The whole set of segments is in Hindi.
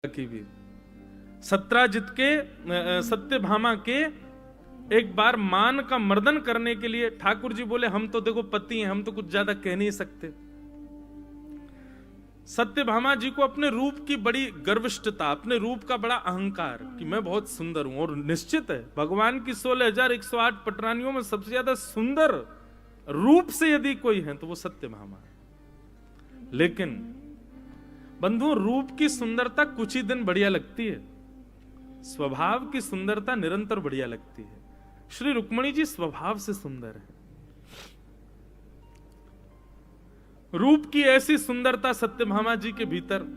की भी सत्राजित के सत्यभामा के एक बार मान का मर्दन करने के लिए ठाकुर जी बोले हम तो देखो पति हैं, हम तो कुछ ज्यादा कह नहीं सकते। सत्यभामा जी को अपने रूप की बड़ी गर्विष्ठता, अपने रूप का बड़ा अहंकार कि मैं बहुत सुंदर हूं। और निश्चित है भगवान की 16,108 पटरानियों में सबसे ज्यादा सुंदर रूप से यदि कोई है तो वो सत्यभामा है। लेकिन बंधुओं, रूप की सुंदरता कुछ ही दिन बढ़िया लगती है, स्वभाव की सुंदरता निरंतर बढ़िया लगती है। श्री रुक्मणी जी स्वभाव से सुंदर है। रूप की ऐसी सुंदरता सत्यभामा जी के भीतर,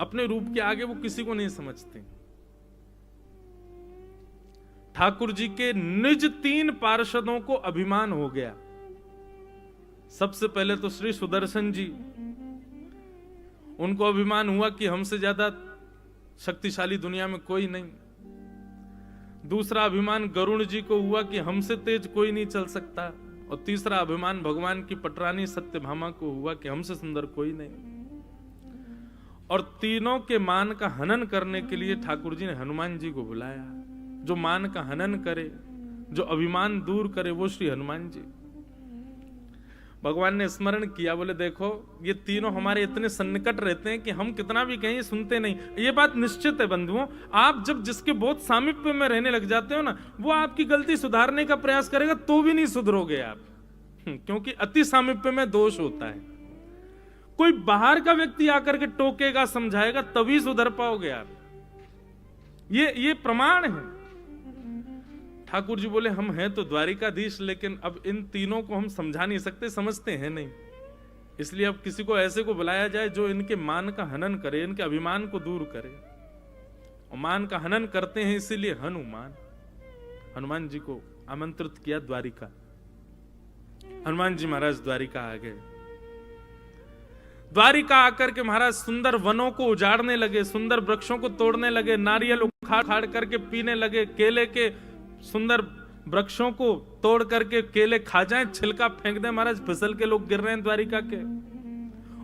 अपने रूप के आगे वो किसी को नहीं समझते। ठाकुर जी के निज 3 पार्षदों को अभिमान हो गया। सबसे पहले तो श्री सुदर्शन जी, उनको अभिमान हुआ कि हमसे ज्यादा शक्तिशाली दुनिया में कोई नहीं। दूसरा अभिमान गरुण जी को हुआ कि हमसे तेज कोई नहीं चल सकता। और तीसरा अभिमान भगवान की पटरानी सत्यभामा को हुआ कि हमसे सुंदर कोई नहीं। और तीनों के मान का हनन करने के लिए ठाकुर जी ने हनुमान जी को बुलाया। जो मान का हनन करे, जो अभिमान दूर करे, वो श्री हनुमान जी। भगवान ने स्मरण किया, बोले देखो ये तीनों हमारे इतने सन्निकट रहते हैं कि हम कितना भी कहें सुनते नहीं। ये बात निश्चित है बंधुओं, आप जब जिसके बहुत सामीप्य में रहने लग जाते हो ना, वो आपकी गलती सुधारने का प्रयास करेगा तो भी नहीं सुधरोगे आप, क्योंकि अति सामीप्य में दोष होता है। कोई बाहर का व्यक्ति आकर के टोकेगा, समझाएगा, तभी सुधर पाओगे आप। ये प्रमाण है। ठाकुर जी बोले हम हैं तो द्वारिकाधीश, लेकिन अब इन तीनों को हम समझा नहीं सकते, समझते हैं नहीं। इसलिए अब किसी को ऐसे को बुलाया जाए जो इनके मान का हनन करे, इनके अभिमान को दूर करे। और मान का हनन करते हैं इसीलिए हनुमान जी को आमंत्रित किया द्वारिका। हनुमान जी महाराज द्वारिका आ गए। द्वारिका आकर के महाराज सुंदर वनों को उजाड़ने लगे, सुंदर वृक्षों को तोड़ने लगे, नारियल उखाड़ करके पीने लगे, केले के सुंदर वृक्षों को तोड़ करके केले खा जाएं, छिलका फेंक दें महाराज, फिसल के लोग गिर रहे हैं द्वारिका के।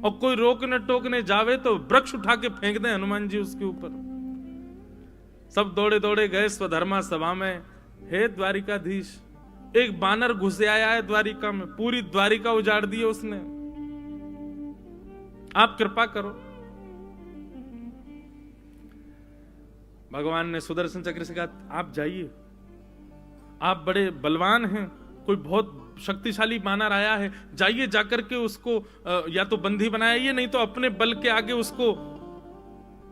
और कोई रोकने टोकने जावे तो वृक्ष उठा के फेंक दें हनुमान जी उसके ऊपर। सब दौड़े दौड़े गए स्वधर्मा सभा में। हे द्वारिकाधीश, एक बानर घुस आया है द्वारिका में, पूरी द्वारिका उजाड़ दी है उसने, आप कृपा करो। भगवान ने सुदर्शन चक्र से कहा आप जाइए, आप बड़े बलवान हैं, कोई बहुत शक्तिशाली बानर आया है, जाइए जाकर के उसको या तो बंदी बनाइए, नहीं तो अपने बल के आगे उसको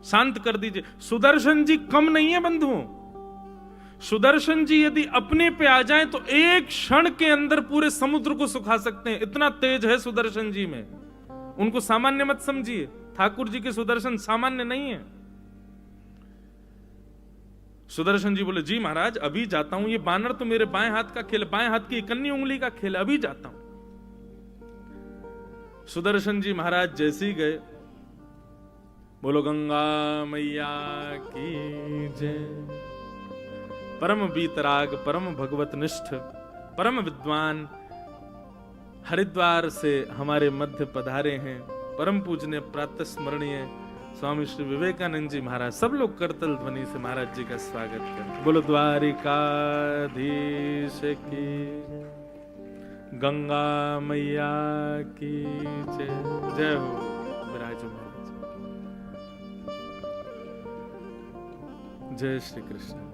शांत कर दीजिए। सुदर्शन जी कम नहीं है बंधुओं। सुदर्शन जी यदि अपने पे आ जाएं तो एक क्षण के अंदर पूरे समुद्र को सुखा सकते हैं, इतना तेज है सुदर्शन जी में। उनको सामान्य मत समझिए, ठाकुर जी के सुदर्शन सामान्य नहीं है। सुदर्शन जी बोले जी महाराज अभी जाता हूं, ये बानर तो मेरे बाएं हाथ का खेल, बाएं हाथ की इकन्नी उंगली का खेल, अभी जाता हूं। सुदर्शन जी महाराज जैसे ही गए, बोलो गंगा मैया की जय। परम वीतराग, परम भगवत निष्ठ, परम विद्वान हरिद्वार से हमारे मध्य पधारे हैं, परम पूजनीय प्रातः स्मरणीय स्वामी श्री विवेकानंद जी महाराज। सब लोग करतल ध्वनि से महाराज जी का स्वागत करें। बोलो द्वारिकाधीश की, गंगा मैया की जय। जय हो विराजो महाराज। जय श्री कृष्ण महाराज।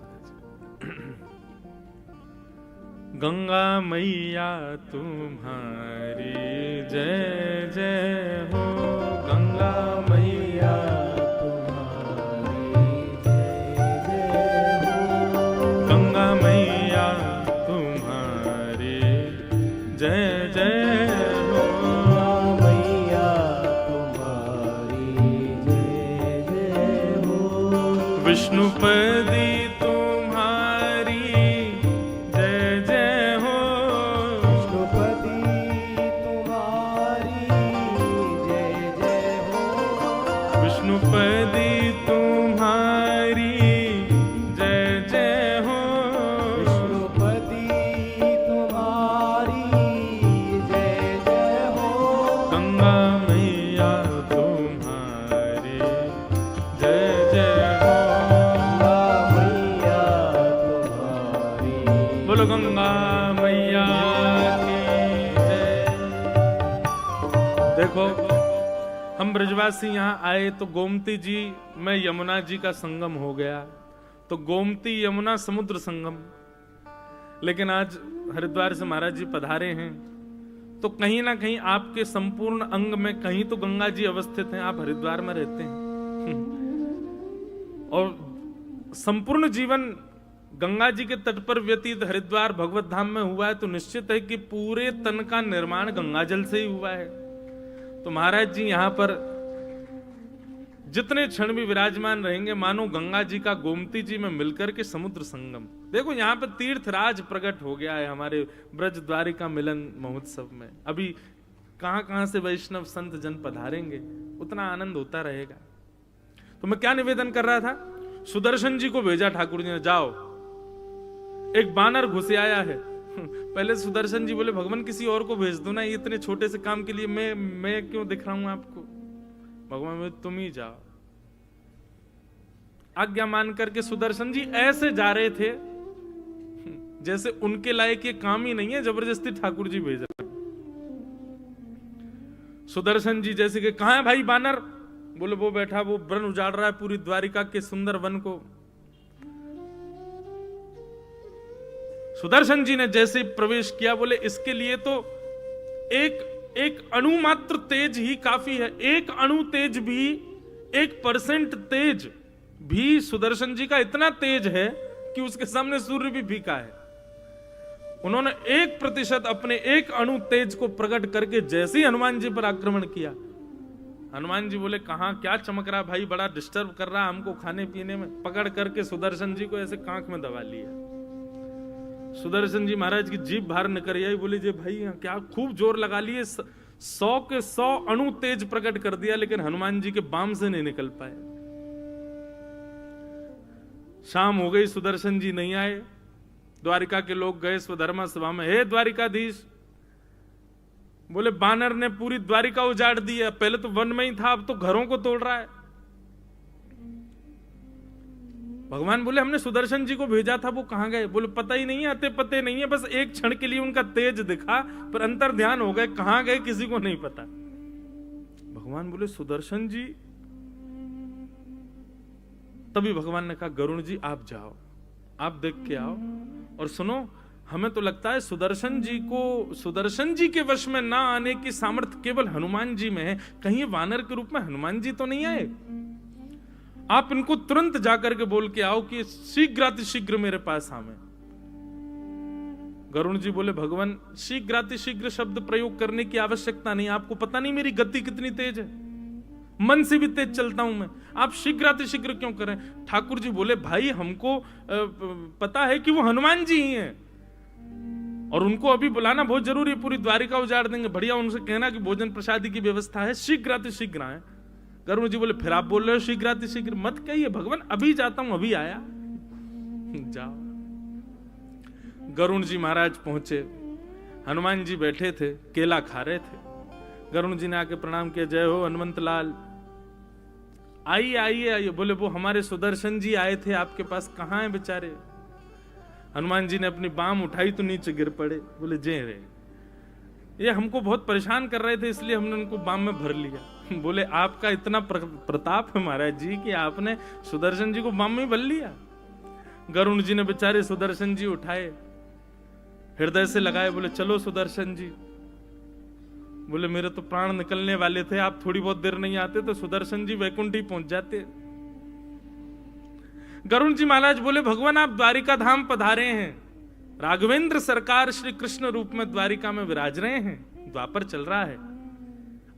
गंगा मैया तुम्हारी जय जय हो, गंगा मैया तुम्हारी जय जय हो, गंगा मैया तुम्हारी जय जय हो, मैया तुम्हारी जय जय हो, विष्णुपदी विष्णुपदी तुम्हारी जय जय हो, विष्णुपदी तुम्हारी जय जय हो, गंगा मैया तुम्हारी देखो, हम ब्रजवासी यहाँ आए तो गोमती जी में यमुना जी का संगम हो गया, तो गोमती यमुना समुद्र संगम। लेकिन आज हरिद्वार से महाराज जी पधारे हैं तो कहीं ना कहीं आपके संपूर्ण अंग में कहीं तो गंगा जी अवस्थित हैं। आप हरिद्वार में रहते हैं और संपूर्ण जीवन गंगा जी के तट पर व्यतीत हरिद्वार भगवत धाम में हुआ है, तो निश्चित है कि पूरे तन का निर्माण गंगा जल से ही हुआ है। तो महाराज जी यहां पर जितने क्षण भी विराजमान रहेंगे मानो गंगा जी का गोमती जी में मिलकर के समुद्र संगम। देखो यहां पर तीर्थराज प्रकट हो गया है हमारे ब्रज द्वारिका मिलन महोत्सव में। अभी कहां कहां से वैष्णव संत जन पधारेंगे, उतना आनंद होता रहेगा। तो मैं क्या निवेदन कर रहा था, सुदर्शन जी को भेजा ठाकुर जी ने, जाओ एक बानर घुसे आया है। पहले सुदर्शन जी बोले भगवान किसी और को भेज दो ना, इतने छोटे से काम के लिए मैं क्यों दिख रहा हूं आपको। भगवान में तुम ही जाओ। आज्ञा मान करके सुदर्शन जी ऐसे जा रहे थे जैसे उनके लायक ये काम ही नहीं है, जबरदस्ती ठाकुर जी भेज रहे। सुदर्शन जी जैसे कि कहां है भाई बानर, बोले वो बैठा, वो वन उजाड़ रहा है पूरी द्वारिका के सुंदर वन को। सुदर्शन जी ने जैसे प्रवेश किया, बोले इसके लिए तो एक अणु मात्र तेज ही काफी है। एक अणु तेज भी, 1% तेज भी सुदर्शन जी का इतना तेज है कि उसके सामने सूर्य भी फीका है। उन्होंने 1% अपने एक अणु तेज को प्रकट करके जैसे ही हनुमान जी पर आक्रमण किया, हनुमान जी बोले कहां क्या चमक रहा भाई, बड़ा डिस्टर्ब कर रहा हमको खाने पीने में। पकड़ करके सुदर्शन जी को ऐसे कांख में दबा लिया। सुदर्शन जी महाराज की जीभ बाहर निकल आई, बोले जे भाई क्या खूब जोर लगा लिए, 100 के 100 अणु तेज प्रकट कर दिया, लेकिन हनुमान जी के बाम से नहीं निकल पाए। शाम हो गई, सुदर्शन जी नहीं आए। द्वारिका के लोग गए स्वधर्मा सभा में, हे द्वारिकाधीश, बोले बानर ने पूरी द्वारिका उजाड़ दी है, पहले तो वन में ही था, अब तो घरों को तोड़ रहा है। भगवान बोले हमने सुदर्शन जी को भेजा था, वो कहां गए। बोले पता ही नहीं है, आते पते नहीं है, बस एक क्षण के लिए उनका तेज दिखा पर अंतर ध्यान हो गए, कहां गए किसी को नहीं पता। भगवान बोले सुदर्शन जी, तभी भगवान ने कहा गरुण जी आप जाओ, आप देख के आओ और सुनो। हमें तो लगता है सुदर्शन जी के वश में ना आने की सामर्थ्य केवल हनुमान जी में है, कहीं वानर के रूप में हनुमान जी तो नहीं आए। आप इनको तुरंत जाकर के बोल के आओ कि शीघ्रातिशीघ्र मेरे पास आवे। गरुण जी बोले भगवान शीघ्रातिशीघ्र शब्द प्रयोग करने की आवश्यकता नहीं, आपको पता नहीं मेरी गति कितनी तेज है, मन से भी तेज चलता हूं मैं, आप शीघ्रातिशीघ्र क्यों करें। ठाकुर जी बोले भाई हमको पता है कि वो हनुमान जी ही हैं और उनको अभी बुलाना बहुत जरूरी है, पूरी द्वारिका उजाड़ देंगे, बढ़िया उनसे कहना कि भोजन प्रसादी की व्यवस्था है, शीघ्रातिशीघ्र आए। गरुड़ जी बोले फिर आप बोल रहे हो शीघ्रातिशीघ्र, मत कहिए भगवान, अभी जाता हूं, अभी आया। जाओ। गरुड़ जी महाराज पहुंचे, हनुमान जी बैठे थे, केला खा रहे थे। गरुड़ जी ने आके प्रणाम किया, जय हो हनुमंत लाल, आइए आइए आइए। बोले वो हमारे सुदर्शन जी आए थे आपके पास, कहां हैं बेचारे। हनुमान जी ने अपनी बाम उठाई तो नीचे गिर पड़े। बोले जय रे, ये हमको बहुत परेशान कर रहे थे इसलिए हमने उनको बाम में भर लिया। बोले आपका इतना प्रताप है महाराज जी कि आपने सुदर्शन जी को बाम में भर लिया। गरुड़ जी ने बेचारे सुदर्शन जी उठाए, हृदय से लगाए, बोले चलो सुदर्शन जी। बोले मेरे तो प्राण निकलने वाले थे, आप थोड़ी बहुत देर नहीं आते तो सुदर्शन जी वैकुंठ ही पहुंच जाते। गरुड़ जी महाराज बोले भगवान आप द्वारिका धाम पधारे हैं, राघवेंद्र सरकार श्री कृष्ण रूप में द्वारिका में विराज रहे हैं, द्वापर चल रहा है,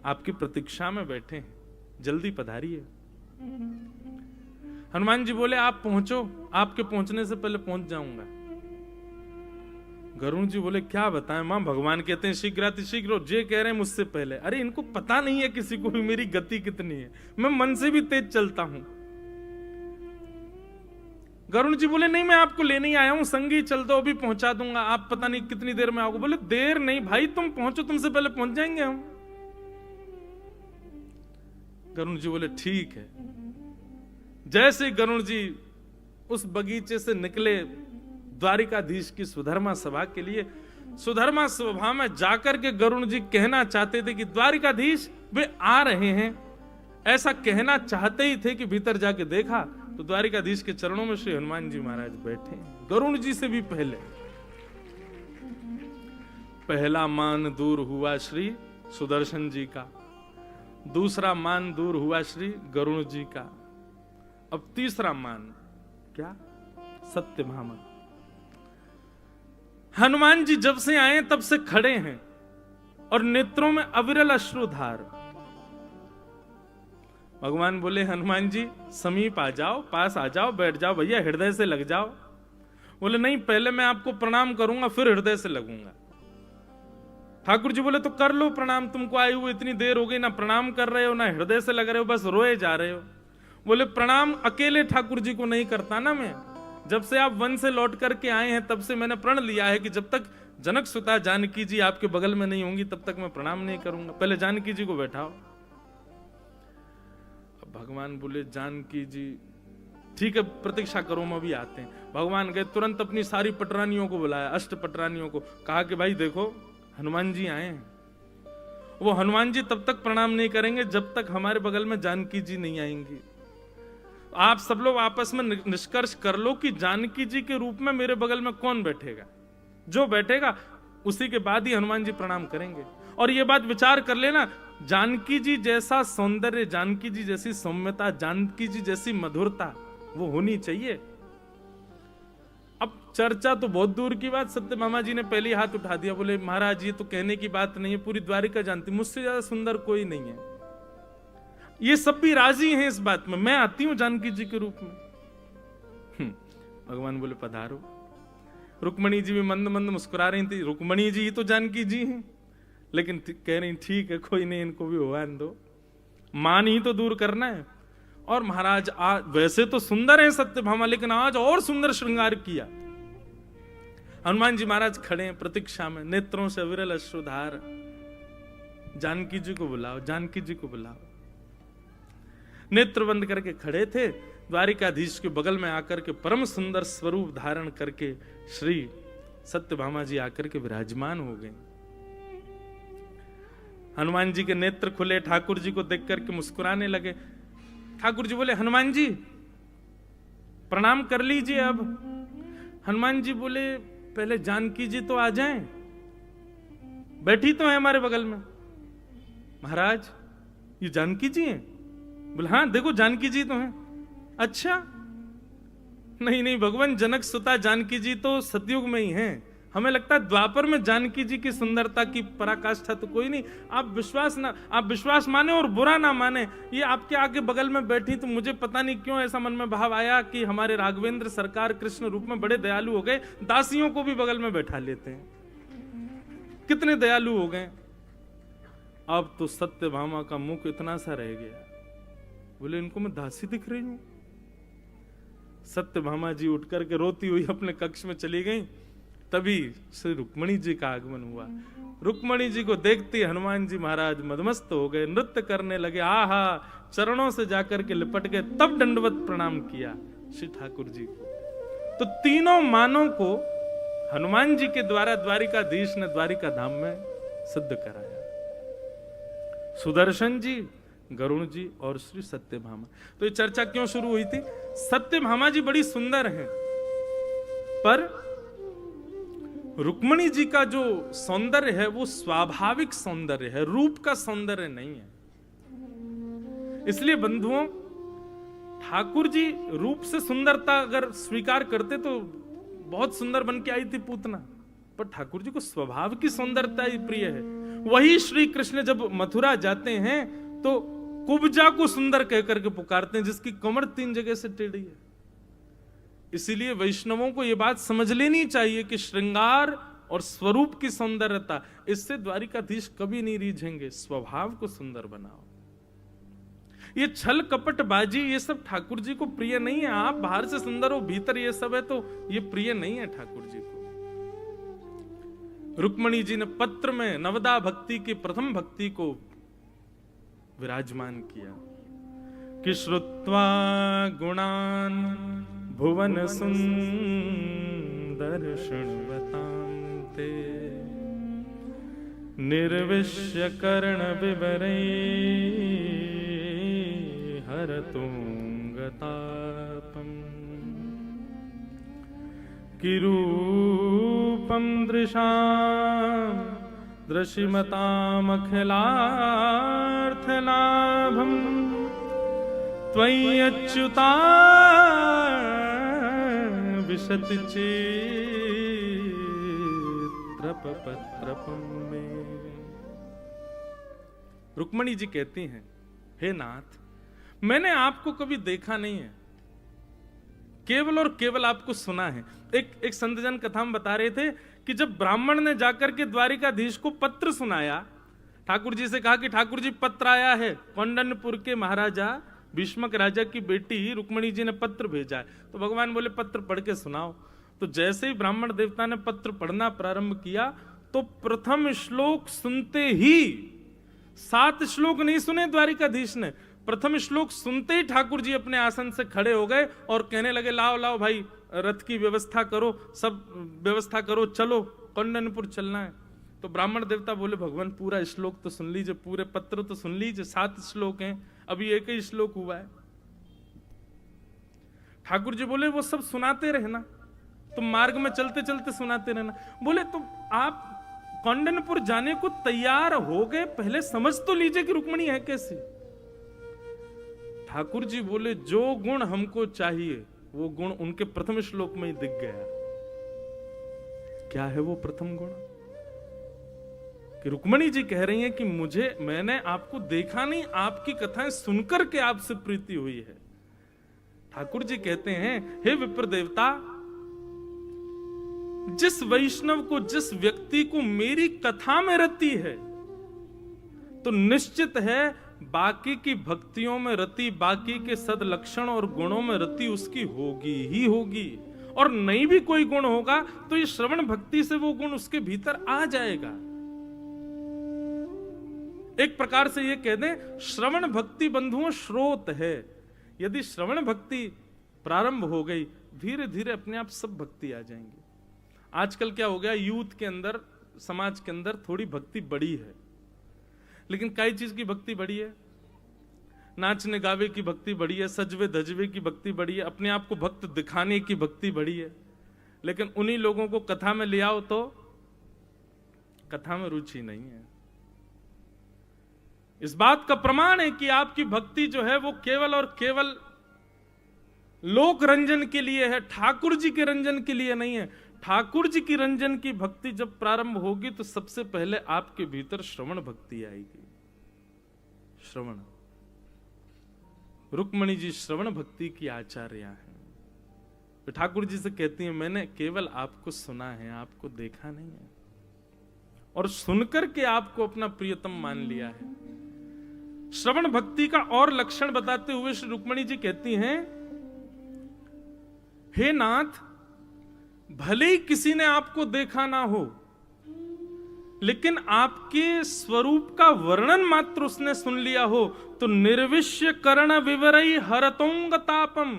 आपकी प्रतीक्षा में बैठे हैं, जल्दी पधारिए। हनुमान जी बोले आप पहुंचो, आपके पहुंचने से पहले पहुंच जाऊंगा। गरुड़ जी बोले क्या बताएं मां, भगवान कहते हैं शीघ्रातिशीघ्र, जे कह रहे हैं मुझसे पहले। अरे इनको पता नहीं है किसी को भी मेरी गति कितनी है, मैं मन से भी तेज चलता हूं। गरुड़ जी बोले नहीं मैं आपको लेने ही आया हूं, संगी चल दो, अभी पहुंचा दूंगा, आप पता नहीं कितनी देर में आओगे। बोले देर नहीं भाई, तुम पहुंचो, तुमसे पहले पहुंच जाएंगे हम। गरुड़ जी बोले ठीक है। जैसे गरुड़ जी उस बगीचे से निकले द्वारिकाधीश की सुधर्मा सभा के लिए, सुधर्मा सभा में जाकर के गरुड़ जी कहना चाहते थे कि द्वारिकाधीश वे आ रहे हैं ऐसा कहना चाहते ही थे कि भीतर जाके देखा तो द्वारिकाधीश के चरणों में श्री हनुमान जी महाराज बैठे, गरुण जी से भी पहले। पहला मान दूर हुआ श्री सुदर्शन जी का, दूसरा मान दूर हुआ श्री गरुण जी का, अब तीसरा मान क्या? सत्यभामा। हनुमान जी जब से आए तब से खड़े हैं और नेत्रों में अविरल अश्रुधार। भगवान बोले हनुमान जी समीप आ जाओ, पास आ जाओ, बैठ जाओ भैया, हृदय से लग जाओ। बोले नहीं, पहले मैं आपको प्रणाम करूंगा फिर हृदय से लगूंगा। ठाकुर जी बोले तो कर लो प्रणाम, तुमको आए हुए इतनी देर हो गई, ना प्रणाम कर रहे हो ना हृदय से लग रहे हो, बस रोए जा रहे हो। बोले प्रणाम अकेले ठाकुर जी को नहीं करता ना मैं, जब से आप वन से लौट करके आए हैं तब से मैंने प्रण लिया है कि जब तक जनक सुता जानकी जी आपके बगल में नहीं होंगी तब तक मैं प्रणाम नहीं करूंगा, पहले जानकी जी को बैठाओ। अब भगवान बोले जानकी जी ठीक है प्रतीक्षा करो, हम अभी आते हैं। भगवान गए, तुरंत अपनी सारी पटरानियों को बुलाया, अष्ट पटरानियों को, कहा कि भाई देखो हनुमान जी आए हैं। वो हनुमान जी तब तक प्रणाम नहीं करेंगे जब तक हमारे बगल में जानकी जी नहीं आएंगी। आप सब लोग आपस में निष्कर्ष कर लो कि जानकी जी के रूप में मेरे बगल में कौन बैठेगा, जो बैठेगा उसी के बाद ही हनुमान जी प्रणाम करेंगे। और ये बात विचार कर लेना, जानकी जी जैसा सौंदर्य, जानकी जी जैसी सौम्यता, जानकी जी जैसी मधुरता वो होनी चाहिए। अब चर्चा तो बहुत दूर की बात, सत्यभामा जी ने पहले हाथ उठा दिया, बोले महाराज ये तो कहने की बात नहीं है, पूरी द्वारिका जानती, मुझसे ज्यादा सुंदर कोई नहीं है। ये सब भी राजी हैं इस बात में, मैं आती हूं जानकी जी के रूप में। भगवान बोले पधारो। रुक्मणी जी भी मंद मंद मुस्कुरा रही थी, रुक्मणी जी तो जानकी जी हैं, लेकिन कह रही ठीक है कोई नहीं, इनको भी होने दो, मान ही तो दूर करना है। और महाराज आज वैसे तो सुंदर है सत्यभामा, लेकिन आज और सुंदर श्रृंगार किया। हनुमान जी महाराज खड़े हैं प्रतीक्षा में, नेत्रों से विरल अश्रुधार। जानकी जी को बुलाओ, जानकी जी को बुलाओ। नेत्र बंद करके खड़े थे, द्वारिकाधीश के बगल में आकर के परम सुंदर स्वरूप धारण करके श्री सत्यभामा जी आकर के विराजमान हो गए। हनुमान जी के नेत्र खुले, ठाकुर जी को देख करके मुस्कुराने लगे। ठाकुर जी बोले हनुमान जी प्रणाम कर लीजिए अब। हनुमान जी बोले पहले जानकी जी तो आ जाएं, बैठी तो है हमारे बगल में। महाराज ये जानकी जी हैं? बोले हाँ देखो जानकी जी तो हैं। अच्छा नहीं नहीं भगवान, जनक सुता जानकी जी तो सतयुग में ही हैं, हमें लगता है द्वापर में जानकी जी की सुंदरता की पराकाष्ठा तो कोई नहीं। आप विश्वास माने और बुरा ना माने, ये आपके आगे बगल में बैठी तो मुझे पता नहीं क्यों ऐसा मन में भाव आया कि हमारे राघवेंद्र सरकार कृष्ण रूप में बड़े दयालु हो गए, दासियों को भी बगल में बैठा लेते हैं, कितने दयालु हो गए। अब तो सत्यभामा का मुख इतना सा रह गया, बोले इनको मैं दासी दिख रही हूं। सत्यभामा जी उठ करके रोती हुई अपने कक्ष में चली गई। तभी श्री रुक्मणी जी का आगमन हुआ। रुक्मणी जी को देखते हनुमान जी महाराज मदमस्त हो गए, नृत्य करने लगे, आहा चरणों से जाकर के लिपट गए, तब दंडवत प्रणाम किया श्री ठाकुर जी को। तो तीनों मानों को हनुमान जी के द्वारा द्वारिकाधीश ने द्वारिका धाम में सिद्ध कराया, सुदर्शन जी, गरुण जी और श्री सत्यभामा। तो ये चर्चा क्यों शुरू हुई थी? सत्यभामा जी बड़ी सुंदर हैं, पर रुक्मणी जी का जो सौंदर्य है वो स्वाभाविक सौंदर्य है, रूप का सौंदर्य नहीं है। इसलिए बंधुओं, ठाकुर जी रूप से सुंदरता अगर स्वीकार करते तो बहुत सुंदर बन के आई थी पूतना, पर ठाकुर जी को स्वभाव की सुंदरता ही प्रिय है। वही श्री कृष्ण जब मथुरा जाते हैं तो कुब्जा को सुंदर कहकर के पुकारते हैं, जिसकी कमर 3 जगह से टेढ़ी है। इसीलिए वैष्णवों को यह बात समझ लेनी चाहिए कि श्रृंगार और स्वरूप की सौंदर्यता, इससे द्वारिकाधीश कभी नहीं रीझेंगे। स्वभाव को सुंदर बनाओ। ये छल कपट बाजी ये सब ठाकुर जी को प्रिय नहीं है। आप बाहर से सुंदर हो, भीतर ये सब है, तो ये प्रिय नहीं है ठाकुर जी को। रुक्मणी जी ने पत्र में नवदा भक्ति की प्रथम भक्ति को विराजमान किया कि श्रुत्वा गुणान भुवन सुंदर शृण्वतां ते निर्विश्य कर्ण विवरै हरतुंगतापम् किरूपं दृशां दृशिमतामखिलार्थलाभं त्वय्यच्युता विशति चित्रपत्रपं मे। रुक्मणी जी कहती हैं, हे नाथ, मैंने आपको कभी देखा नहीं है, केवल और केवल आपको सुना है। एक संतजन कथा में बता रहे थे कि जब ब्राह्मण ने जाकर के द्वारिकाधीश को पत्र सुनाया, ठाकुर जी से कहा कि ठाकुर जी पत्र आया है, कौंडन्यपुर के महाराजा भीष्मक राजा की बेटी रुक्मणी जी ने पत्र भेजा है। तो भगवान बोले पत्र पढ़ के सुनाओ। तो जैसे ही ब्राह्मण देवता ने पत्र पढ़ना प्रारंभ किया तो प्रथम श्लोक सुनते ही, 7 श्लोक नहीं सुने द्वारिकाधीश ने, प्रथम श्लोक सुनते ही ठाकुर जी अपने आसन से खड़े हो गए और कहने लगे, लाओ लाओ भाई, रथ की व्यवस्था करो, सब व्यवस्था करो, चलो कौंडन्यपुर चलना है। तो ब्राह्मण देवता बोले, भगवान पूरा श्लोक तो सुन लीजिए, पूरे पत्र तो सुन लीजिए, 7 श्लोक हैं, अभी एक ही श्लोक हुआ है। ठाकुर जी बोले, वो सब सुनाते रहना, तुम मार्ग में चलते चलते सुनाते रहना। बोले, तुम आप कौंडन्यपुर जाने को तैयार हो गए, पहले समझ तो लीजिए कि रुक्मणी है कैसी। ठाकुर जी बोले, जो गुण हमको चाहिए वो गुण उनके प्रथम श्लोक में ही दिख गया। क्या है वो प्रथम गुण? कि रुक्मणी जी कह रही हैं कि मैंने आपको देखा नहीं, आपकी कथाएं सुनकर के आपसे प्रीति हुई है। ठाकुर जी कहते हैं, हे विप्र देवता, जिस वैष्णव को, जिस व्यक्ति को मेरी कथा में रति है, तो निश्चित है बाकी की भक्तियों में रति, बाकी के सदलक्षण और गुणों में रति उसकी होगी ही होगी। और नहीं भी कोई गुण होगा तो ये श्रवण भक्ति से वो गुण उसके भीतर आ जाएगा। एक प्रकार से ये कह दें, श्रवण भक्ति बंधुओं स्रोत है। यदि श्रवण भक्ति प्रारंभ हो गई, धीरे धीरे अपने आप सब भक्ति आ जाएंगी। आजकल क्या हो गया, यूथ के अंदर, समाज के अंदर थोड़ी भक्ति बड़ी है, लेकिन कई चीज की भक्ति बड़ी है, नाचने गावे की भक्ति बड़ी है, सजवे धजवे की भक्ति बड़ी है, अपने आप को भक्त दिखाने की भक्ति बड़ी है। लेकिन उन्हीं लोगों को कथा में ले आओ तो कथा में रुचि नहीं है। इस बात का प्रमाण है कि आपकी भक्ति जो है वो केवल और केवल लोक रंजन के लिए है, ठाकुर जी के रंजन के लिए नहीं है। ठाकुर जी की रंजन की भक्ति जब प्रारंभ होगी तो सबसे पहले आपके भीतर श्रवण भक्ति आएगी। श्रवण, रुक्मणी जी श्रवण भक्ति की आचार्या हैं। तो ठाकुर जी से कहती हैं, मैंने केवल आपको सुना है, आपको देखा नहीं है, और सुनकर के आपको अपना प्रियतम मान लिया है। श्रवण भक्ति का और लक्षण बताते हुए श्री रुक्मणी जी कहती हैं, हे नाथ, भले ही किसी ने आपको देखा ना हो, लेकिन आपके स्वरूप का वर्णन मात्र उसने सुन लिया हो तो निर्विश्य कर्ण विवरई हरतोंगतापम,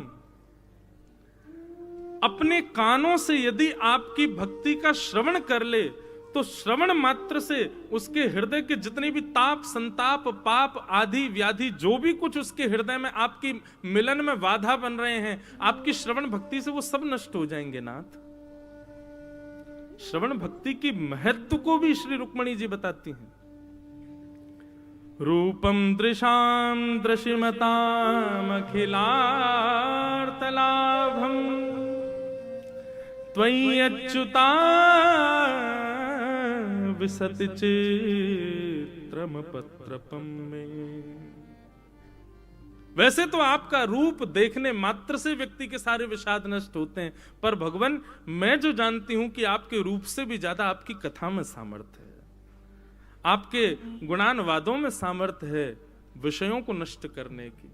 अपने कानों से यदि आपकी भक्ति का श्रवण कर ले तो श्रवण मात्र से उसके हृदय के जितने भी ताप, संताप, पाप आदि व्याधि, जो भी कुछ उसके हृदय में आपकी मिलन में बाधा बन रहे हैं, आपकी श्रवण भक्ति से वो सब नष्ट हो जाएंगे। नाथ, श्रवण भक्ति की महत्व को भी श्री रुक्मणी जी बताती हैं। रूपम दृशाम दृशिमतामखिलार्थलाभम त्वय्यच्युता विशति चित्रपत्रपम में। वैसे तो आपका रूप देखने मात्र से व्यक्ति के सारे विषाद नष्ट होते हैं, पर भगवान, मैं जो जानती हूं कि आपके रूप से भी ज्यादा आपकी कथा में सामर्थ्य है, आपके गुणानुवादों में सामर्थ्य है विषयों को नष्ट करने की।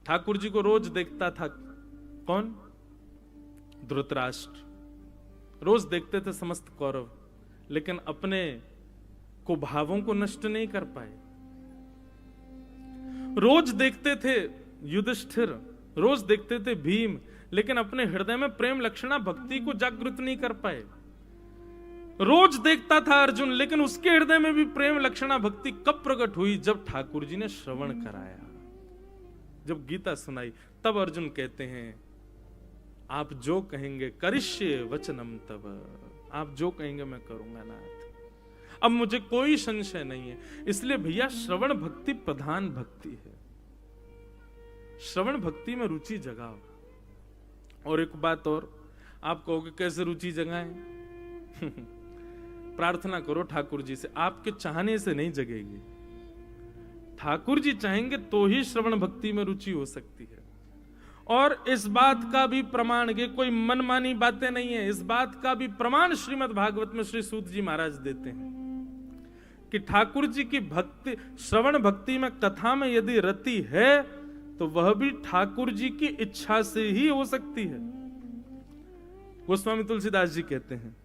ठाकुर जी को रोज देखता था कौन? धृतराष्ट्र। रोज देखते थे समस्त कौरव, लेकिन अपने कुभावों को नष्ट नहीं कर पाए। रोज देखते थे युधिष्ठिर, रोज देखते थे भीम, लेकिन अपने हृदय में प्रेम लक्षणा भक्ति को जागृत नहीं कर पाए। रोज देखता था अर्जुन, लेकिन उसके हृदय में भी प्रेम लक्षणा भक्ति कब प्रकट हुई? जब ठाकुर जी ने श्रवण कराया, जब गीता सुनाई, तब अर्जुन कहते हैं आप जो कहेंगे करिष्ये वचनम तब, आप जो कहेंगे मैं करूंगा नाथ, अब मुझे कोई संशय नहीं है। इसलिए भैया श्रवण भक्ति प्रधान भक्ति है, श्रवण भक्ति में रुचि जगाओ। और एक बात और, आप कहोगे कैसे रुचि जगाएं? प्रार्थना करो ठाकुर जी से, आपके चाहने से नहीं जगेगी, ठाकुर जी चाहेंगे तो ही श्रवण भक्ति में रुचि हो सकती है। और इस बात का भी प्रमाण, ये कोई मनमानी बातें नहीं है, इस बात का भी प्रमाण श्रीमद् भागवत में श्री सूत जी महाराज देते हैं कि ठाकुर जी की भक्ति, श्रवण भक्ति में, कथा में यदि रति है तो वह भी ठाकुर जी की इच्छा से ही हो सकती है। गोस्वामी तुलसीदास जी कहते हैं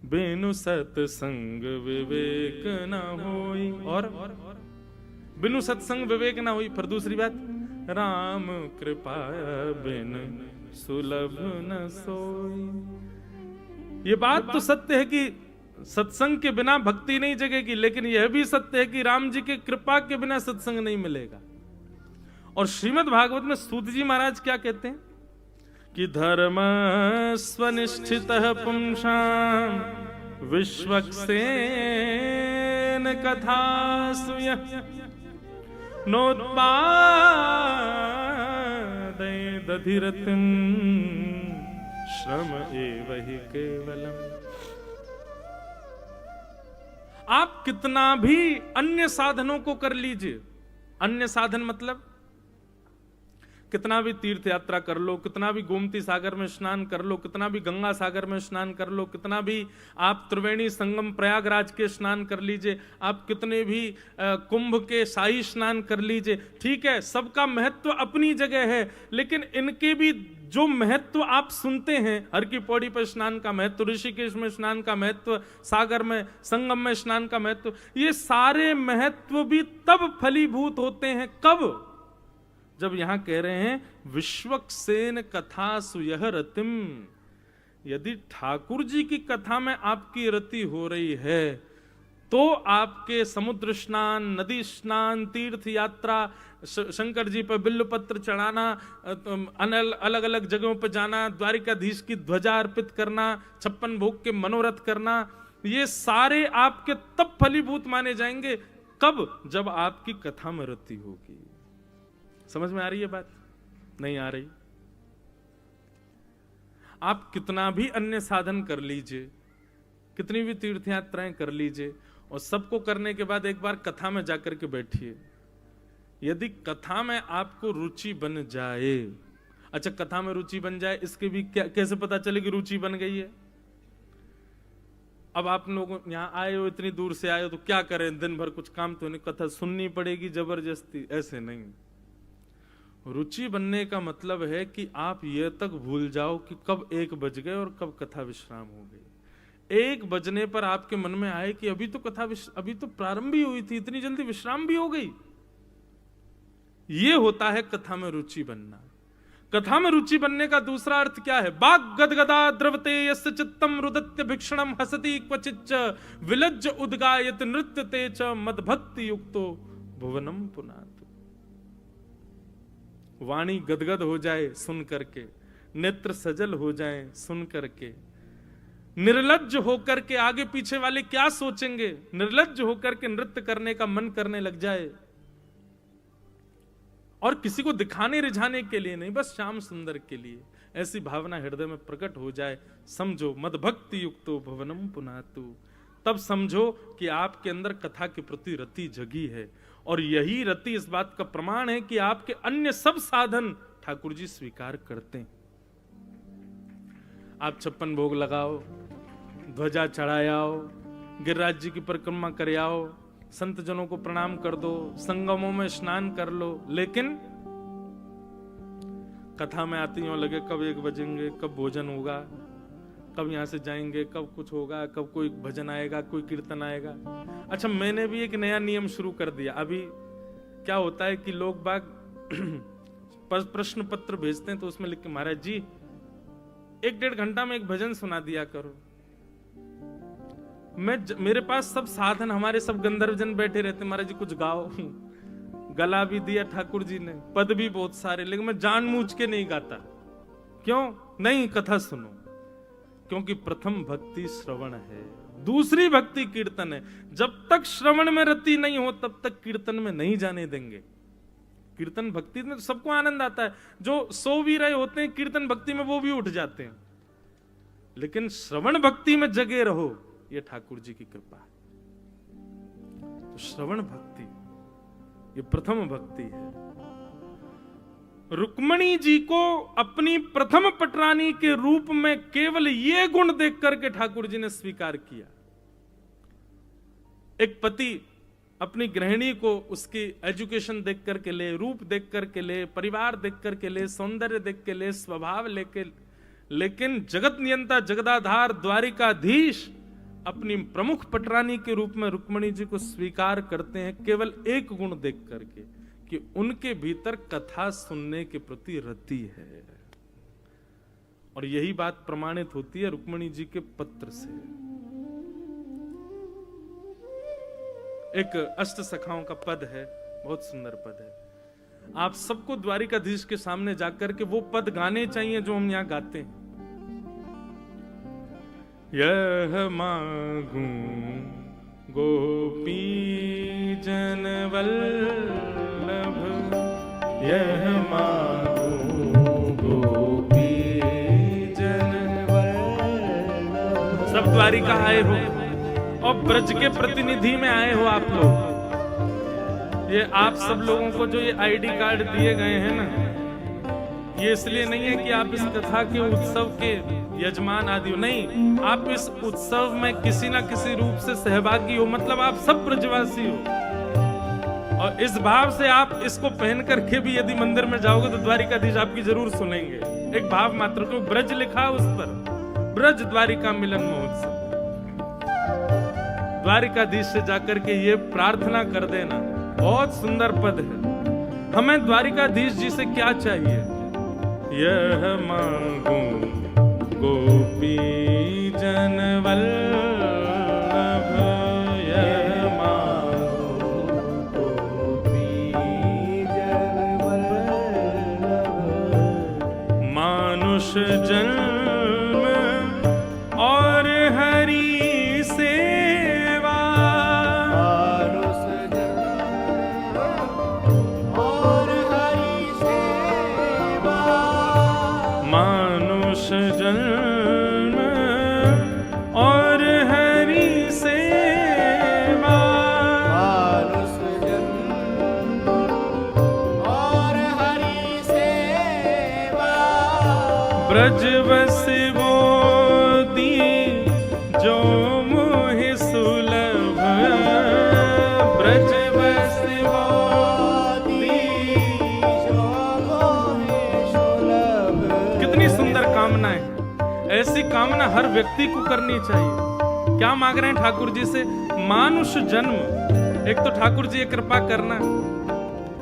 बिनु सत्संग विवेक न होई, और बिनु सत्संग विवेक न होई। फिर दूसरी बात, राम कृपा बिन सुलभ न सोई। ये बात तो सत्य है कि सत्संग के बिना भक्ति नहीं जगेगी, लेकिन यह भी सत्य है कि राम जी की कृपा के बिना सत्संग नहीं मिलेगा। और श्रीमद् भागवत में सूत जी महाराज क्या कहते हैं कि धर्म स्वनिष्ठितः पुंसां विश्वक्सेन कथासु यः नोत्पादयेदधिरतिं श्रम एव हि केवलम्। आप कितना भी अन्य साधनों को कर लीजिए, अन्य साधन मतलब कितना भी तीर्थ यात्रा कर लो, कितना भी गोमती सागर में स्नान कर लो, कितना भी गंगा सागर में स्नान कर लो, कितना भी आप त्रिवेणी संगम प्रयागराज के स्नान कर लीजिए, आप कितने भी कुंभ के शाही स्नान कर लीजिए, ठीक है, सबका महत्व अपनी जगह है। लेकिन इनके भी जो महत्व आप सुनते हैं, हर की पौड़ी पर स्नान का महत्व, ऋषिकेश में स्नान का महत्व, सागर में संगम में स्नान का महत्व, ये सारे महत्व भी तब फलीभूत होते हैं कब? जब यहां कह रहे हैं विश्वक्सेन कथा सुयह रतिम। यदि ठाकुर जी की कथा में आपकी रति हो रही है तो आपके समुद्र स्नान, नदी स्नान, तीर्थ यात्रा, शंकर जी पर बिल्वपत्र चढ़ाना, अलग अलग जगहों पर जाना, द्वारिकाधीश की ध्वजा अर्पित करना, 56 भोग के मनोरथ करना, ये सारे आपके तब फलीभूत माने जाएंगे कब? जब आपकी कथा में रति होगी। समझ में आ रही है बात? नहीं आ रही? आप कितना भी अन्य साधन कर लीजिए, कितनी भी तीर्थ यात्राएं कर लीजिए, और सबको करने के बाद एक बार कथा में जाकर के बैठिए। यदि कथा में आपको रुचि बन जाए, अच्छा कथा में रुचि बन जाए, इसके भी कैसे पता चले कि रुचि बन गई है? अब आप लोग यहाँ आए हो, इतनी दूर से आए हो, तो क्या करें, दिन भर कुछ काम तो नहीं, कथा सुननी पड़ेगी जबरदस्ती? ऐसे नहीं। रुचि बनने का मतलब है कि आप ये तक भूल जाओ कि कब 1 बज गए और कब कथा विश्राम हो गई। 1 बजने पर आपके मन में आए कि अभी तो कथा अभी तो प्रारंभ ही हुई थी, इतनी जल्दी विश्राम भी हो गई। ये होता है कथा में रुचि बनना। कथा में रुचि बनने का दूसरा अर्थ क्या है? बाग गदगदा द्रवते यस्य चित्तम रुदत्य भिक्षणम हसति क्वचिच्च विलज्ज उद्गायत नृत्यते च मदभक्ति युक्तो भुवनम पुनातु। वाणी गदगद हो जाए सुन करके, नेत्र सजल हो जाए सुन करके, निर्लज्ज होकर के, आगे पीछे वाले क्या सोचेंगे, निर्लज्ज होकर के नृत्य करने का मन करने लग जाए, और किसी को दिखाने रिझाने के लिए नहीं, बस श्याम सुंदर के लिए, ऐसी भावना हृदय में प्रकट हो जाए, समझो मदभक्ति युक्तो भुवनम पुनातु। तब समझो कि आपके अंदर कथा के प्रति रति जगी है, और यही रति इस बात का प्रमाण है कि आपके अन्य सब साधन ठाकुर जी स्वीकार करते हैं। आप 56 भोग लगाओ, ध्वजा चढ़ाओ, गिरिराज जी की परिक्रमा कर आओ, संत जनों को प्रणाम कर दो, संगमों में स्नान कर लो, लेकिन कथा में आती हो लगे कब 1 बजेंगे, कब भोजन होगा, कब यहां से जाएंगे, कब कुछ होगा, कब कोई भजन आएगा, कोई कीर्तन आएगा। अच्छा, मैंने भी एक नया नियम शुरू कर दिया। अभी क्या होता है कि लोग बाग प्रश्न पत्र भेजते हैं तो उसमें लिख के, महाराज जी 1-1.5 घंटा में एक भजन सुना दिया करो। मेरे पास सब साधन, हमारे सब गंधर्वजन बैठे रहते, महाराज जी कुछ गाओ। गला भी दिया ठाकुर जी ने, पद भी बहुत सारे, लेकिन मैं जानबूझ के नहीं गाता। क्यों नहीं? कथा सुनो, क्योंकि प्रथम भक्ति श्रवण है, दूसरी भक्ति कीर्तन है। जब तक श्रवण में रति नहीं हो तब तक कीर्तन में नहीं जाने देंगे। कीर्तन भक्ति में तो सबको आनंद आता है, जो सो भी रहे होते हैं कीर्तन भक्ति में वो भी उठ जाते हैं, लेकिन श्रवण भक्ति में जगे रहो, ये ठाकुर जी की कृपा है। तो श्रवण भक्ति ये प्रथम भक्ति है। रुक्मणी जी को अपनी प्रथम पटरानी के रूप में केवल ये गुण देख करके ठाकुर जी ने स्वीकार किया। एक पति अपनी गृहिणी को उसकी एजुकेशन देख करके ले, रूप देख करके ले, परिवार देख करके ले, सौंदर्य देख के ले, स्वभाव लेके, लेकिन जगत नियंता जगदाधार द्वारिकाधीश अपनी प्रमुख पटरानी के रूप में रुक्मणी जी को स्वीकार करते हैं केवल एक गुण देख करके, कि उनके भीतर कथा सुनने के प्रति रति है। और यही बात प्रमाणित होती है रुक्मणी जी के पत्र से। एक अष्ट सखाओं का पद है, बहुत सुंदर पद है। आप सबको द्वारिकाधीश के सामने जाकर के वो पद गाने चाहिए जो हम यहां गाते हैं। यह मांगू गोपी जन वल्लभ, यह मांगू गोपी जन वल्लभ। सब द्वारिका आए हो और ब्रज के प्रतिनिधि में आए हो आप लोग। ये आप सब लोगों को जो ये आईडी कार्ड दिए गए हैं ना, ये इसलिए नहीं है कि आप इस कथा के उत्सव के यजमान आदि हो, नहीं, आप इस उत्सव में किसी ना किसी रूप से सहभागी हो, मतलब आप सब ब्रजवासी हो। और इस भाव से आप इसको पहन करके भी यदि मंदिर में जाओगे तो द्वारिकाधीश आपकी जरूर सुनेंगे। एक भाव मात्र, क्यों ब्रज लिखा उस पर, ब्रज द्वारिका मिलन महोत्सव। द्वारिकाधीश से जाकर के ये प्रार्थना कर देना, बहुत सुंदर पद है। हमें द्वारिकाधीश जी से क्या चाहिए? यह मांगू गोपी जन वल्लभ, यह मांगू गोपी जन वल्लभ। मानुष जन्म और हरि सेवा, मानुष जन्म और हरि सेवा, मानुष जन्म और हरि सेवा, मानुष जन्म और हरि सेवा। ब्रजवस बोधी जो मोहि सुलभ, ब्रजवस बोधी जो मोहि सुलभ। कितनी सुंदर कामना है, ऐसी कामना हर व्यक्ति को करनी चाहिए। क्या मांग रहे हैं ठाकुर जी से? मानुष जन्म। एक तो ठाकुर जी ये कृपा करना,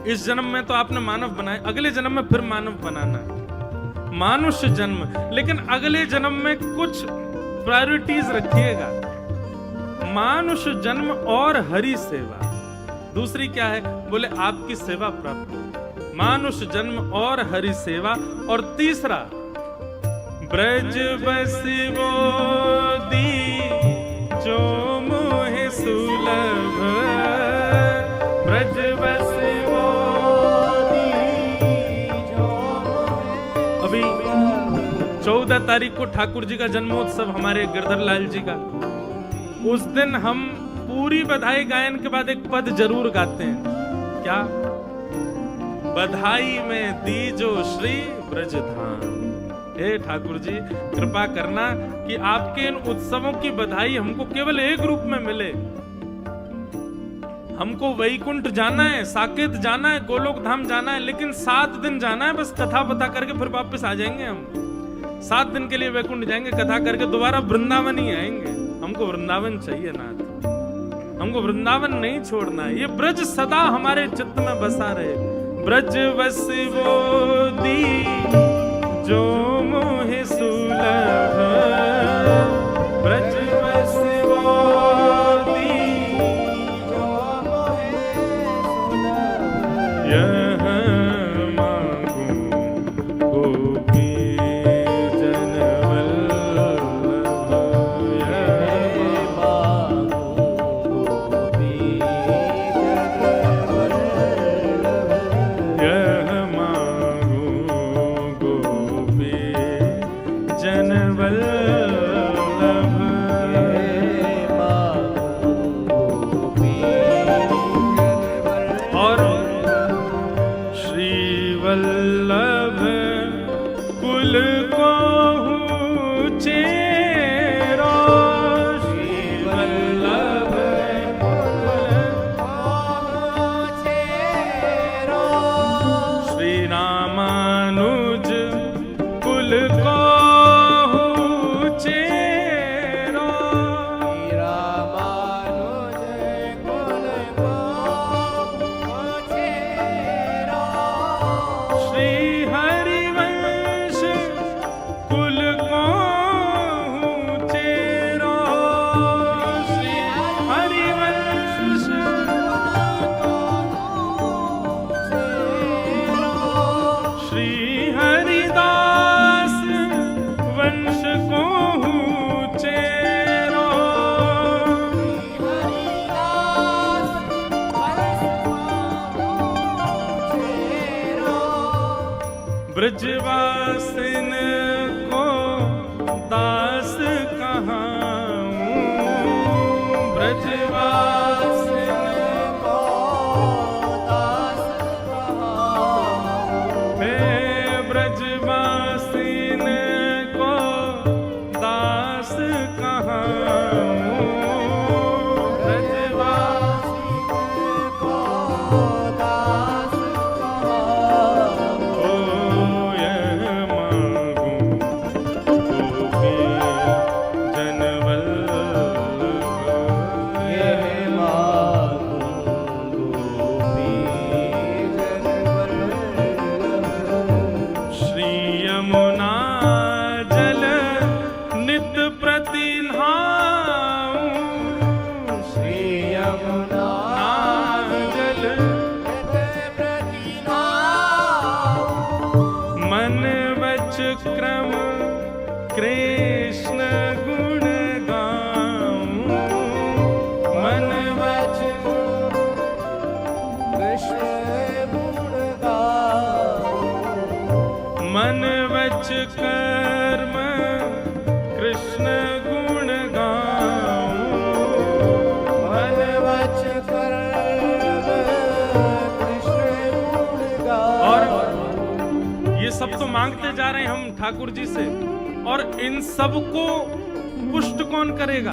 इस जन्म में तो आपने मानव बनाए, अगले जन्म में फिर मानव बनाना। मानुष जन्म, लेकिन अगले जन्म में कुछ प्रायोरिटीज रखिएगा। मानुष जन्म और हरि सेवा। दूसरी क्या है? बोले आपकी सेवा प्राप्त हो। मानुष जन्म और हरि सेवा। और तीसरा, ब्रज बसी बोधी जो मोहि सुलभ, ब्रज बसी बोधी जो मोहि। अभी 14 तारीख को ठाकुर जी का जन्मोत्सव, हमारे गिरधर लाल जी का। उस दिन हम पूरी बधाई गायन के बाद एक पद जरूर गाते हैं। क्या? बधाई में दीजो श्री ब्रजधाम। हे ठाकुर जी कृपा करना कि आपके इन उत्सवों की बधाई हमको केवल एक रूप में मिले। हमको वैकुंठ जाना है, साकेत जाना है, गोलोक धाम जाना है, लेकिन 7 दिन जाना है, बस कथा बता करके फिर वापस आ जाएंगे हम। 7 दिन के लिए वैकुंठ जाएंगे, कथा करके दोबारा वृंदावन ही आएंगे। हमको वृंदावन चाहिए नाथ, हमको वृंदावन नहीं छोड़ना है। ये ब्रज सदा हमारे चित्त में बसा रहे। ब्रज बस बोधी जो मोहि सुलभ, ब्रज बस बोधी वल्लभ कुल को चेरो, श्री वल्लभ श्री रामानुज कुल को ब्रजवासिन को दास कहाऊं, ब्रजवासिन को दास कहाऊं, मैं ब्रजवासिन को दास कहाऊं, ब्रजवासिन को दास क्रम कृष्ण गुण गाऊं, मन वच कृष्ण गुण गाऊं, मन वच कर्म कृष्ण गुण गाऊं, मन वच कर्म कृष्ण गुण गाऊं। और ये सब तो मांगते जा रहे हैं हम ठाकुर जी से, और इन सब को पुष्ट कौन करेगा?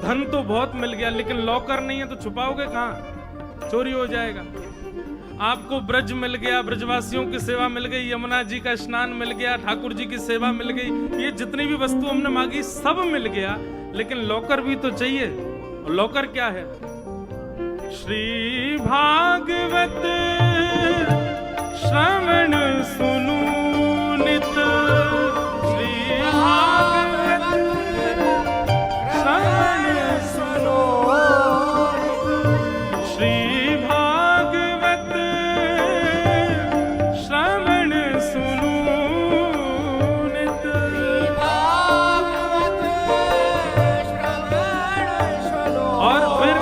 धन तो बहुत मिल गया, लेकिन लॉकर नहीं है तो छुपाओगे कहां? चोरी हो जाएगा। आपको ब्रज मिल गया, ब्रजवासियों की सेवा मिल गई, यमुना जी का स्नान मिल गया, ठाकुर जी की सेवा मिल गई, ये जितनी भी वस्तु हमने मांगी सब मिल गया, लेकिन लॉकर भी तो चाहिए। और लॉकर क्या है? श्री भागवत श्रवण सुनु नित, श्री भागवत श्रवण सुनो, श्री भागवत श्रवण सुनु नित, भागवत श्रवण सुनो। और फिर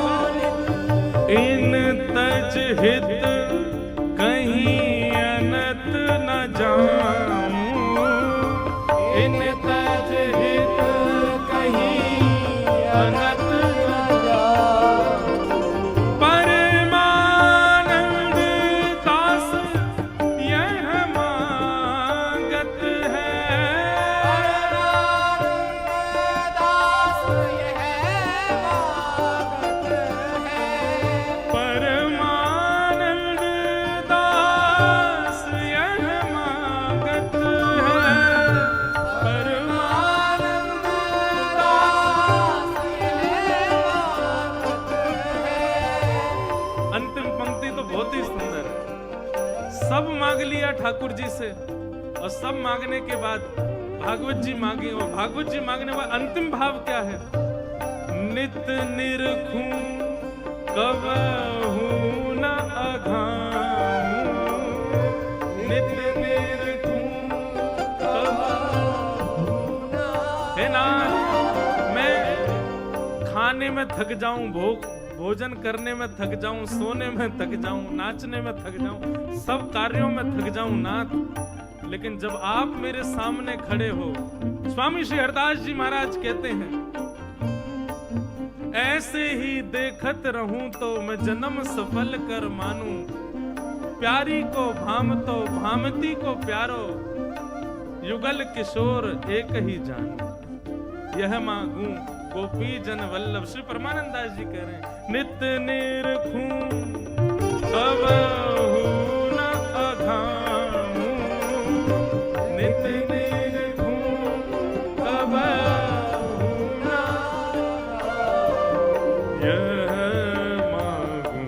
इन तज हित इन तज हित कहीं अनत न जाऊं, परमानंद दास यह मांगत है, परमानंद दास यह मांगत है, परमानंद दास यह मांगत है, सब मांग लिया ठाकुर जी से, और सब मांगने के बाद भागवत जी मांगे, और भागवत जी मांगने का अंतिम भाव क्या है? नित निरखूं कबहू न अघाऊं, नित निरखूं कबहू न। हे नाथ, मैं खाने में थक जाऊं, भोजन करने में थक जाऊं, सोने में थक जाऊं, नाचने में थक जाऊं, सब कार्यों में थक जाऊं नाथ, लेकिन जब आप मेरे सामने खड़े हो, स्वामी श्री हरदास जी महाराज कहते हैं, ऐसे ही देखत रहूं तो मैं जन्म सफल कर मानूं, प्यारी को भामतो भामती को प्यारो, युगल किशोर एक ही जानो, यह मांगू गोपी जन वल्लभ। श्री परमानंद दास जी कह रहे हैं, नित्य निरखूं कबहू न अघाऊं, नित्य निरखूं कबहू न अघाऊं, यह मांगू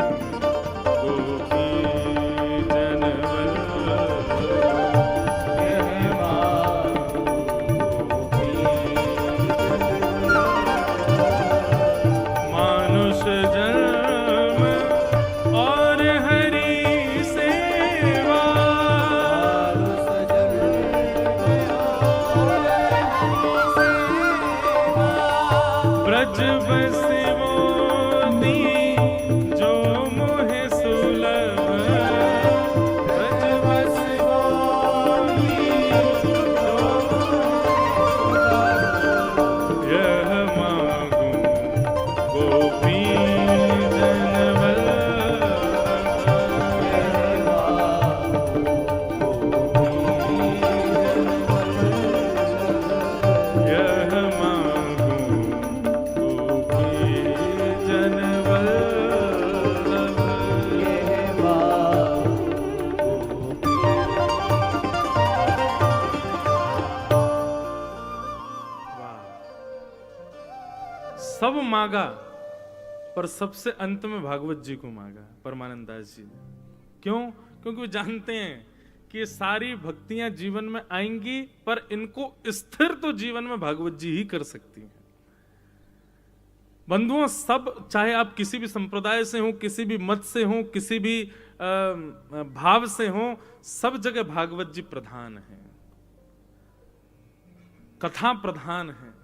गोपी जन वल्लभ, यह मांगू गोपी मानुष जन्म और हरि सेवा, ब्रज बसिवो जो मोहे सुलभ, ब्रज बसिवो यह मांगू गोपी जन वल्लभ, यह मांगू गोपी जन वल्लभ, यह सब मांगा पर सबसे अंत में भागवत जी को मांगा परमानंद दास जी ने। क्यों? क्योंकि वो जानते हैं कि ये सारी भक्तियां जीवन में आएंगी, पर इनको स्थिर तो जीवन में भागवत जी ही कर सकती हैं। बंधुओं, सब, चाहे आप किसी भी संप्रदाय से हो, किसी भी मत से हो, किसी भी भाव से हो, सब जगह भागवत जी प्रधान है, कथा प्रधान है।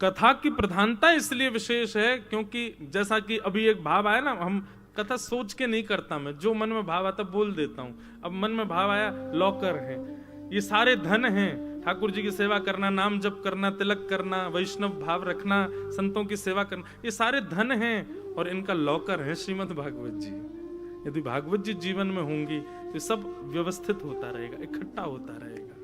कथा की प्रधानता इसलिए विशेष है क्योंकि जैसा कि अभी एक भाव आया ना, हम कथा सोच के नहीं करता, मैं जो मन में भाव आता बोल देता हूं। अब मन में भाव आया, लॉकर है, ये सारे धन हैं, ठाकुर जी की सेवा करना, नाम जप करना, तिलक करना, वैष्णव भाव रखना, संतों की सेवा करना, ये सारे धन हैं और इनका लॉकर है श्रीमद् भागवत जी। यदि भागवत जी जीवन में होंगी तो सब व्यवस्थित होता रहेगा, इकट्ठा होता रहेगा।